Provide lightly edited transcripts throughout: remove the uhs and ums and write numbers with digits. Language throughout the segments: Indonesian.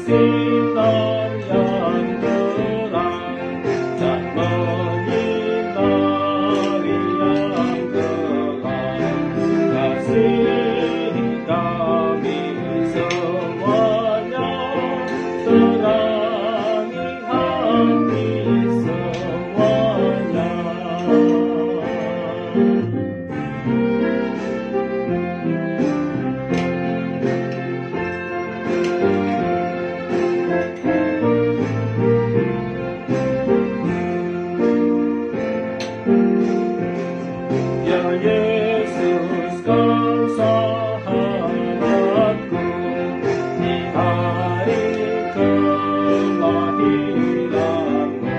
sinar yang terang dan menyinari yang gelap. Kasihi kami semuanya, terangi hati semuanya. Ya Yesus, Kau sahabatku, di hari kelahiranmu,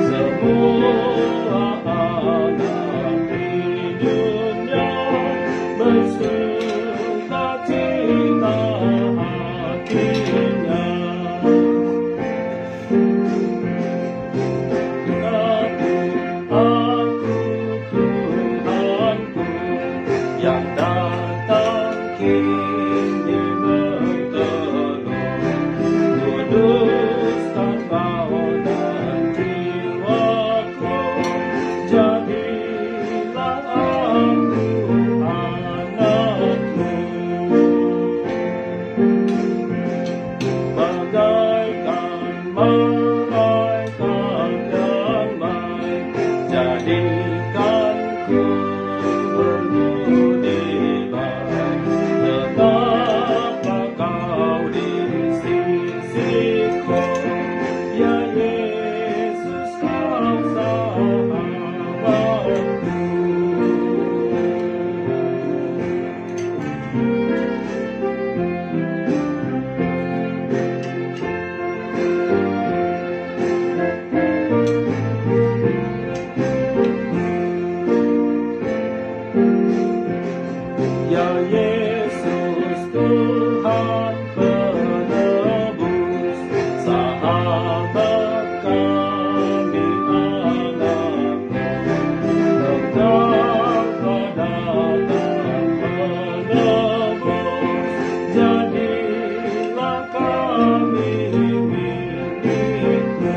semua anak di dunia bersukacita hatinya. Yang datang kini berteduh, kuduskan Kau dan jiwaku, jadilah aku anakmu. Bagaikan malaikat yang baik, jadikanku berbudi baik. Tetaplah Kau di sisiku, ya Yesus, Kau sahabatku. Ya Yesus, Tuhan penebus, sahabat kami anakmu, Engkau datang menebus, jadilah kami milikmu.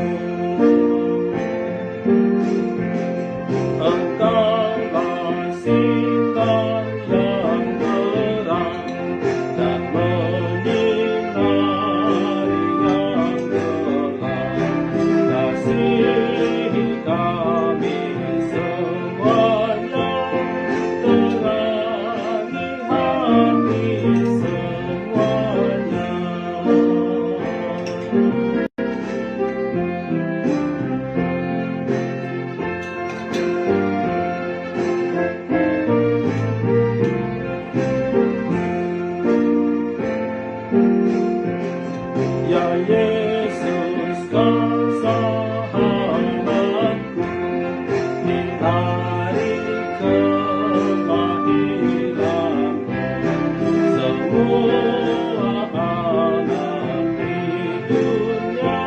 Engkaulah sinar yang terang dan menyinari yang gelap. Kasihi kami semuanya, terangi hati semuanya. Ya Yesus, Kau sahabatku, di hari kelahiranmu, semua anak di dunia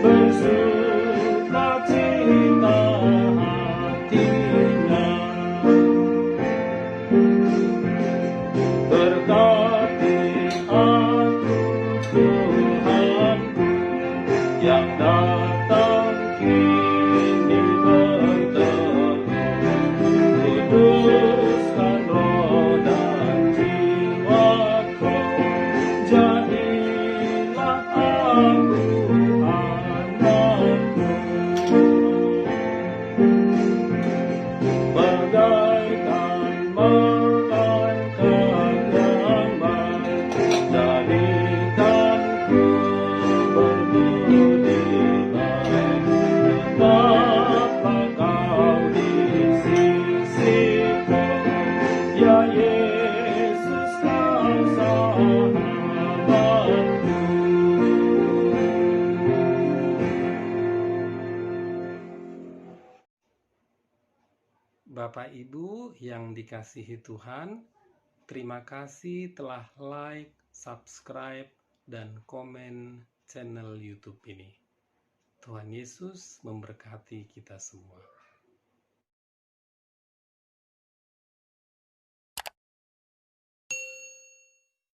bersukacita hatinya. Berkati aku, Tuhanku, yang datang kini berteduh, kuduskan roh dan jiwaku, jadilah aku anakmu. Bagaikan malaikat yang baik, jadikanku berbudi baik. Tetaplah Kau di sisiku, ya Yesus, Kau sahabatku. Bapak Ibu yang dikasihi Tuhan, terima kasih telah like, subscribe, dan komen channel YouTube ini. Tuhan Yesus memberkati kita semua.